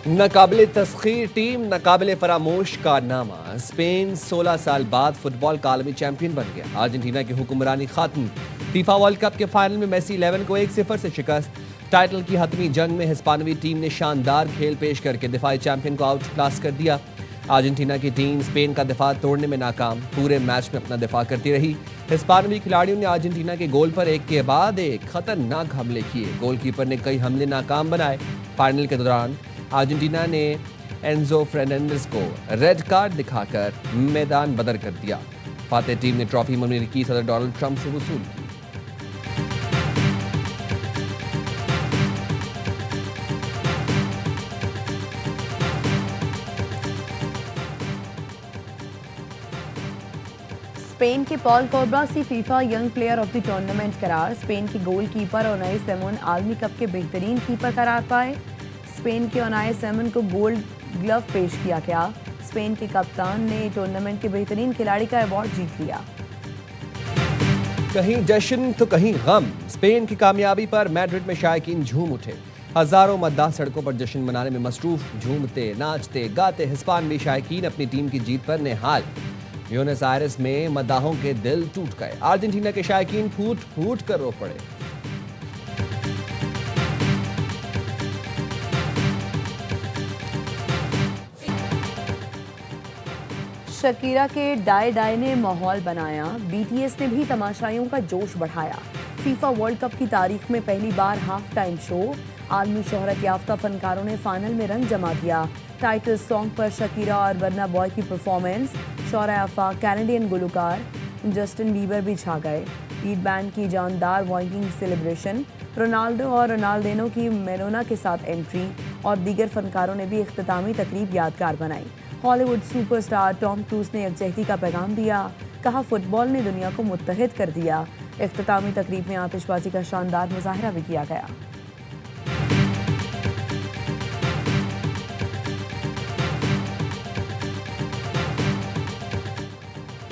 नाकाबिले तस्खीर team, नाकाबिले फरामोश कारनामा। Spain 16 साल बाद फुटबॉल का आलमी चैंपियन बन गया। अर्जेंटीना की हुक्मरानी खत्म। फीफा वर्ल्ड कप के फाइनल में मेसी 11 को 1-0 से शिकस्त। टाइटल की हतमी जंग में हिस्पानवी टीम ने शानदार खेल पेश करके दिफाई चैंपियन को आउट क्लास कर दिया। अर्जेंटीना की टीम स्पेन का दिफा तोड़ने में नाकाम, पूरे मैच में अपना दिफा करती रही। हिस्पानवी खिलाड़ियों ने अर्जेंटीना के गोल पर एक के बाद एक खतरनाक हमले किए। गोलकीपर ने कई हमले नाकाम बनाए। फाइनल के दौरान अर्जेंटीना ने एंजो फर्नांडिस को रेड कार्ड दिखाकर मैदान बदर कर दिया। फातेह टीम ने ट्रॉफी अमेरिकी सदर डोनाल्ड ट्रंप से वसूल की। स्पेन के पॉल कोर्बा से FIFA young player of the tournament करार। स्पेन के गोलकीपर ओनाई सिमोन आलमी कप के बेहतरीन कीपर करार पाए। स्पेन के ओनाई सिमोन को गोल्ड ग्लव पेश किया गया। स्पेन के कप्तान ने टूर्नामेंट के बेहतरीन खिलाड़ी का अवार्ड जीत लिया। कहीं जश्न तो कहीं गम। स्पेन की कामयाबी पर मैड्रिड में शायकीन झूम उठे। हजारों मद्दाह सड़कों पर जश्न मनाने में मसरूफ, झूमते नाचते गाते हिस्पानवी शायकीन अपनी टीम की जीत पर निहाल। ब्यूनस आयर्स में मद्दाहों के दिल टूट गए। अर्जेंटीना के शायकीन फूट फूट कर रो पड़े। शकीरा के डाई डाई ने माहौल बनाया। बीटीएस ने भी तमाशाइयों का जोश बढ़ाया। फीफा वर्ल्ड कप की तारीख में पहली बार हाफ टाइम शो। आलमी शोहरत याफ्ता फनकारों ने फाइनल में रंग जमा दिया। टाइटल सॉन्ग पर शकीरा और बर्ना बॉय की परफॉर्मेंस। शौरा आफा कैनेडियन गुलकार जस्टिन बीबर भी छा गए। ईद बैंड की जानदार वॉइंगिंग सेलिब्रेशन। रोनाल्डो और रोनाल्डिनो की मेरोना के साथ एंट्री और दीगर फनकारों ने भी इख्तितामी तकरीब यादगार बनाई। हॉलीवुड सुपरस्टार टॉम क्रूज ने यकजहती का पैगाम दिया। कहा, फुटबॉल ने दुनिया को मुत्तहिद कर दिया। इख्तितामी तकरीब में आतिशबाजी का शानदार मुजाहरा भी किया गया।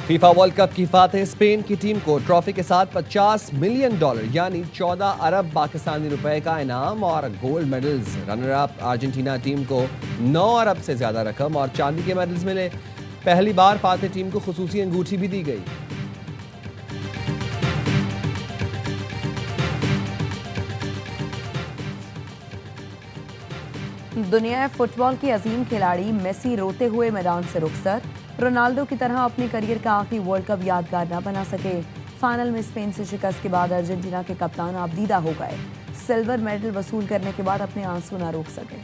फीफा वर्ल्ड कप की फातेह स्पेन की टीम को ट्रॉफी के साथ $50 मिलियन यानी 14 अरब पाकिस्तानी रुपए का इनाम और gold medals. Runner up Argentina team को 9 अरब से ज्यादा रकम और चांदी के मेडल्स मिले। पहली बार फातेह टीम को खुसूसी अंगूठी भी दी गई। दुनिया फुटबॉल के अजीम खिलाड़ी मेसी रोते हुए मैदान से रुखसत। रोनाल्डो की तरह अपने करियर का आखिरी वर्ल्ड कप यादगार न बना सके। फाइनल में स्पेन से शिकस्त के बाद अर्जेंटीना के कप्तान आबदीदा हो गए। सिल्वर मेडल वसूल करने के बाद अपने आंसू न रोक सके।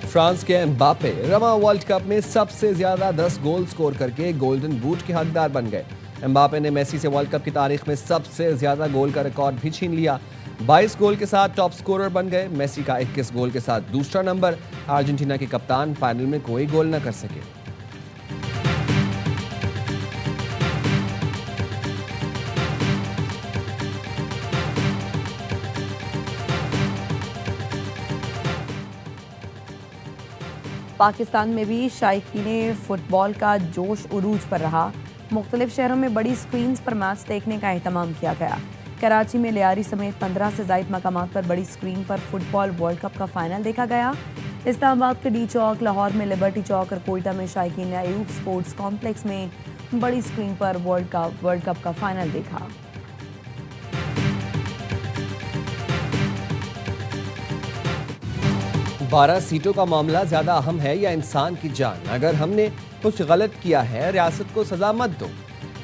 फ्रांस के एम्बापे रमा वर्ल्ड कप में सबसे ज्यादा 10 गोल स्कोर करके गोल्डन बूट के हकदार बन गए। एम्बापे ने मेसी से वर्ल्ड कप की तारीख में सबसे ज्यादा गोल का रिकॉर्ड भी छीन लिया। 22 गोल के साथ टॉप स्कोरर बन गए। मेसी का 21 गोल के साथ दूसरा नंबर। अर्जेंटीना के कप्तान फाइनल में कोई गोल न कर सके। पाकिस्तान में भी शायकीन फुटबॉल का जोश उरूज पर रहा। मुख्तलिफ शहरों में बड़ी स्क्रीन्स पर मैच देखने का एहतमाम किया गया। कराची में लियारी समेत 15 से ज़ायद मकामात पर बड़ी स्क्रीन पर फुटबॉल वर्ल्ड कप का फाइनल देखा गया। इस्लामाबाद के डी चौक, लाहौर में लिबर्टी चौक और कोयटा में शायकीन ने अयूब स्पोर्ट्स कॉम्प्लेक्स में बड़ी स्क्रीन पर वर्ल्ड कप का फाइनल देखा। बारह सीटों का मामला ज्यादा अहम है या इंसान की जान? अगर हमने कुछ गलत किया है, रियासत को सजा मत दो।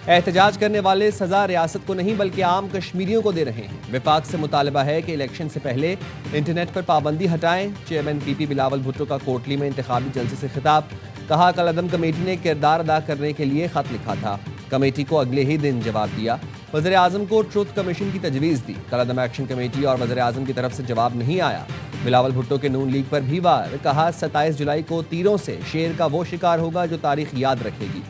एहतजाज करने वाले सजा रियासत को नहीं बल्कि आम कश्मीरियों को दे रहे हैं। विफाक से मुतालबा है कि इलेक्शन से पहले इंटरनेट पर पाबंदी हटाएं। चेयरमैन पीपी बिलावल भुट्टो का कोटली में इंतखाबी जलसे से खिताब। कहा, कलअदम कमेटी ने किरदार अदा करने के लिए खत लिखा था। कमेटी को अगले ही दिन जवाब दिया। वज़ीर आज़म को ट्रुथ कमीशन की तजवीज़ दी। कलअदम एक्शन कमेटी और वज़ीर आज़म की तरफ से जवाब नहीं आया। बिलावल भुट्टो के नून लीग पर भी वार। कहा, 27 जुलाई को तीरों से शेर का वो शिकार होगा जो तारीख याद रखेगी।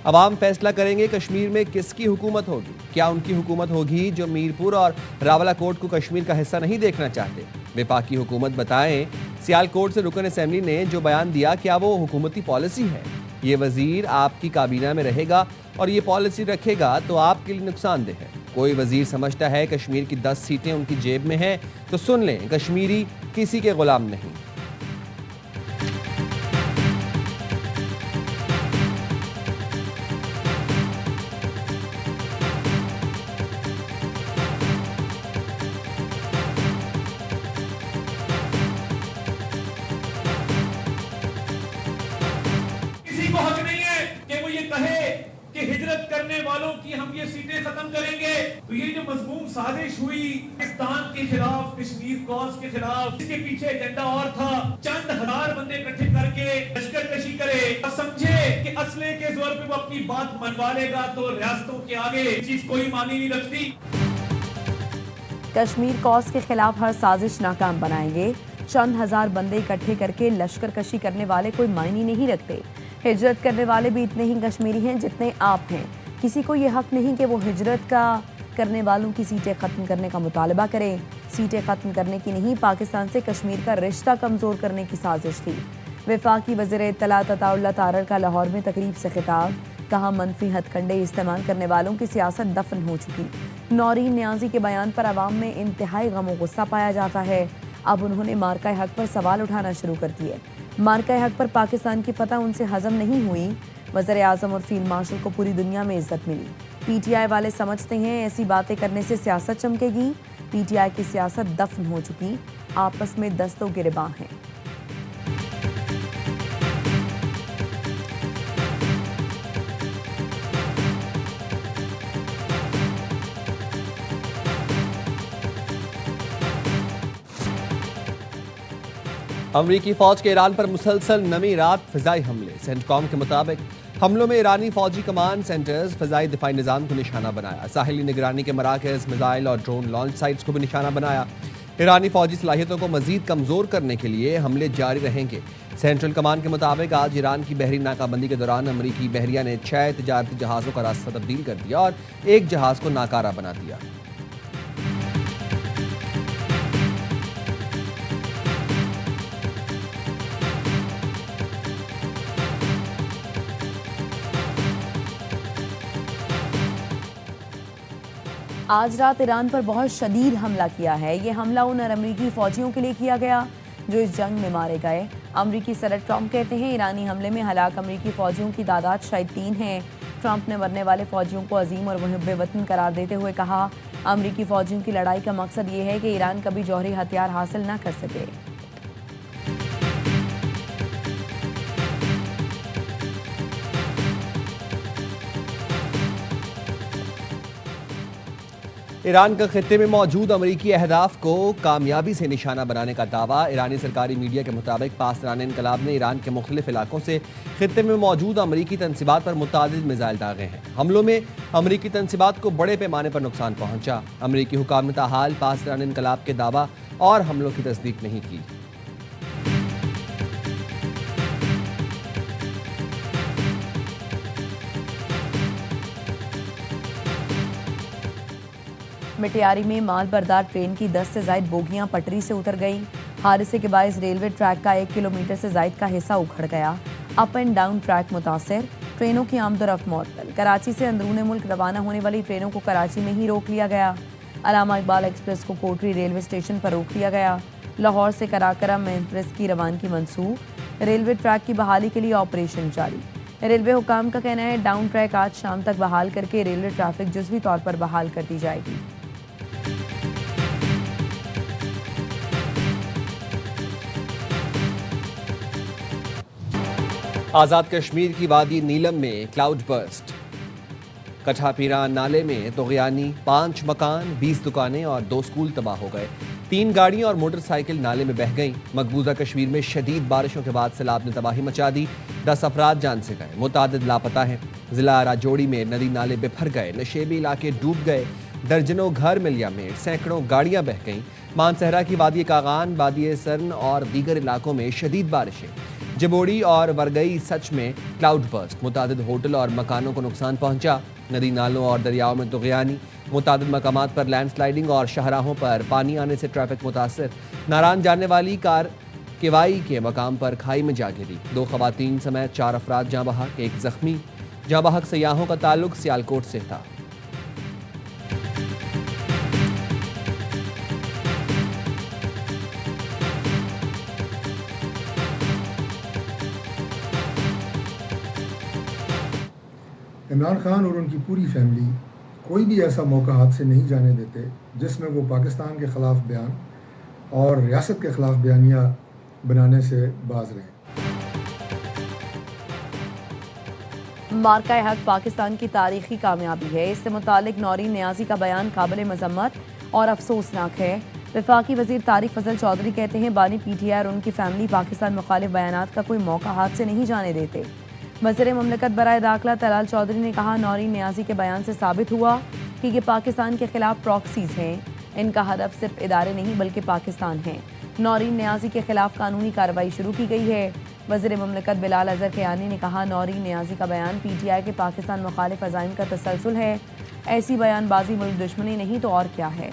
अवाम फैसला करेंगे कश्मीर में किसकी हुकूमत होगी। क्या उनकी हुकूमत होगी जो मीरपुर और रावलाकोट को कश्मीर का हिस्सा नहीं देखना चाहते? विफाकी हुकूमत बताएं, सियालकोट से रुकन असेंबली ने जो बयान दिया, क्या वो हुकूमती पॉलिसी है? ये वजीर आपकी काबीना में रहेगा और ये पॉलिसी रखेगा तो आपके लिए नुकसानदेह है। कोई वजीर समझता है कश्मीर की 10 सीटें उनकी जेब में हैं, तो सुन लें, कश्मीरी किसी के गुलाम नहीं। किसी को हक नहीं है कि वो ये कहे कि हिजरत करने वालों की हम ये सीटें खत्म करेंगे। तो ये जो मजमूम साजिश हुई पाकिस्तान के खिलाफ, कश्मीर कॉज के खिलाफ, इसके पीछे एजेंडा और था। चंद हजार बंदे इकट्ठे करके लश्कर कशी करे और समझे कि असले के जोर पे वो अपनी बात मनवा लेगा, तो रियासतों के आगे चीज कोई मानी नहीं रखती। कश्मीर कॉज के खिलाफ हर साजिश नाकाम बनाएंगे। चंद हजार बंदे इकट्ठे करके लश्कर कशी करने वाले कोई मायने नहीं रखते। हिजरत करने वाले भी इतने ही कश्मीरी हैं जितने आप हैं। किसी को ये हक नहीं कि वो हिजरत का करने वालों की सीटें ख़त्म करने का मुतालबा करें। सीटें ख़त्म करने की नहीं, पाकिस्तान से कश्मीर का रिश्ता कमज़ोर करने की साजिश थी। वफाकी वज़ीर इत्तलात अताउल्लाह तारड़ का लाहौर में तकरीब से खिताब, कहा मनफी हथकंडे इस्तेमाल करने वालों की सियासत दफन हो चुकी। नौरीन न्याजी के बयान पर आवाम में इंतहाई गम गुस्सा पाया जाता है। अब उन्होंने मार्का हक पर सवाल उठाना शुरू कर दिए। मार्का हक पर पाकिस्तान की फतह उनसे हजम नहीं हुई। वज़ीर आज़म और फील्ड मार्शल को पूरी दुनिया में इज्जत मिली। पीटीआई वाले समझते हैं ऐसी बातें करने से सियासत चमकेगी। पीटीआई की सियासत दफन हो चुकी, आपस में दस्तों गिरबां हैं। अमरीकी फौज के ईरान पर मुसलसल नवी रात फिजाई हमले। सेंटकॉम के मुताबिक हमलों में ईरानी फौजी कमांड सेंटर्स, फिजाई दिफाई निज़ाम को निशाना बनाया। साहिली निगरानी के मराकज़, मिसाइल और ड्रोन लॉन्च साइट्स को भी निशाना बनाया। ईरानी फौजी सलाहियतों को मजीद कमज़ोर करने के लिए हमले जारी रहेंगे। सेंट्रल कमान के मुताबिक आज ईरान की बहरी नाकाबंदी के दौरान अमरीकी बहरिया ने 6 तजारती जहाज़ों का रास्ता तब्दील कर दिया और एक जहाज़ को नाकारा बना दिया। आज रात ईरान पर बहुत शदीद हमला किया है। ये हमला उन अमरीकी फ़ौजियों के लिए किया गया जो इस जंग में मारे गए। अमरीकी सदर ट्रंप कहते हैं ईरानी हमले में हलाक अमरीकी फ़ौजियों की तादाद शायद 3 है। ट्रंप ने मरने वाले फ़ौजियों को अजीम और मुहिब्बे वतन करार देते हुए कहा, अमरीकी फ़ौजियों की लड़ाई का मकसद ये है कि ईरान कभी जौहरी हथियार हासिल न कर सके। ईरान का खित्ते में मौजूद अमरीकी अहदाफ को कामयाबी से निशाना बनाने का दावा। ईरानी सरकारी मीडिया के मुताबिक पासदारान इनकलाब ने ईरान के मुख्तलिफ इलाकों से खित्ते में मौजूद अमरीकी तनसीबात पर मुतादिद मिसाइल दागे हैं। हमलों में अमरीकी तनसीबात को बड़े पैमाने पर नुकसान पहुंचा। अमरीकी हुकाम ने ताहाल पासदारान इनकलाब के दावा और हमलों की तस्दीक नहीं की। मिटियारी में माल बरदार ट्रेन की 10 से ज़ायद बोगियां पटरी से उतर गईं। हादसे के बायस रेलवे ट्रैक का 1 किलोमीटर से ज़ायद का हिस्सा उखड़ गया। अप एंड डाउन ट्रैक मुतासर, ट्रेनों की आमदोरफ्त मुअत्तल। कराची से अंदरूनी मुल्क रवाना होने वाली ट्रेनों को कराची में ही रोक लिया गया। अलामा इकबाल एक्सप्रेस को कोटरी रेलवे स्टेशन पर रोक लिया गया। लाहौर से कराकरम एक्सप्रेस की रवानगी मंसूख। रेलवे ट्रैक की बहाली के लिए ऑपरेशन जारी। रेलवे हुकाम का कहना है डाउन ट्रैक आज शाम तक बहाल करके रेलवे ट्रैफिक जुज़वी तौर पर बहाल कर दी जाएगी। आज़ाद कश्मीर की वादी नीलम में क्लाउड बर्स्ट। कठापीरा नाले में तुग़यानी, 5 मकान, 20 दुकानें और 2 स्कूल तबाह हो गए। 3 गाड़ियां और मोटरसाइकिल नाले में बह गईं। मकबूजा कश्मीर में शदीद बारिशों के बाद सैलाब ने तबाही मचा दी। 10 अफराद जान से गए, मुतादिद लापता हैं। जिला राजौरी में नदी नाले बिफर गए, नशेबी इलाके डूब गए। दर्जनों घर मिलिया में सैकड़ों गाड़ियां बह गईं। मानसहरा की वादी कागान, वादी सरन और दीगर इलाकों में शदीद बारिशें। जबोड़ी और वरगई सच में क्लाउड बर्स्ट। मुतादिद होटल और मकानों को नुकसान पहुंचा। नदी नालों और दरियाओं में तुग़यानी। मुतादिद मकामात पर लैंडस्लाइडिंग और शाहराहों पर पानी आने से ट्रैफिक मुतासर। नारान जाने वाली कार केवाई के मकाम पर खाई में जा गिरी। 2 ख़वातीन समेत 4 अफराद जाँ बहक, 1 ज़ख्मी। जाँ बहक सयाहों का ताल्लुक सियालकोट से था। इमरान खान और उनकी पूरी फैमिली कोई भी ऐसा मौका हाथ से नहीं जाने देते जिसमें वो पाकिस्तान के ख़िलाफ़ बयान और रियासत के ख़िलाफ़ बयानिया बनाने से बाज रहें। मार्का हक पाकिस्तान की तारीखी कामयाबी है। इससे मुतालिक नौरीन नियाज़ी का बयान काबिल मजम्मत और अफसोसनाक है। वफाकी वज़ीर तारिक फजल चौधरी कहते हैं बानी PTI और उनकी फैमिली पाकिस्तान मुखालिफ बयानात का कोई मौका हाथ से नहीं जाने देते। वज़ीर ममलकत बराए दाखिला तलाल चौधरी ने कहा नौरीन नियाज़ी के बयान से साबित हुआ कि ये पाकिस्तान के खिलाफ प्रॉक्सीज हैं। इनका हदफ सिर्फ इदारे नहीं बल्कि पाकिस्तान है। नौरीन नियाज़ी के खिलाफ कानूनी कार्रवाई शुरू की गई है। वज़ीर ममलकत बिलाल अज़हर कियानी ने कहा नौरीन नियाज़ी का बयान PTI के पाकिस्तान मुखालिफ अज़ाइम का तसलसल है। ऐसी बयानबाजी मुल्क दुश्मनी नहीं तो और क्या है।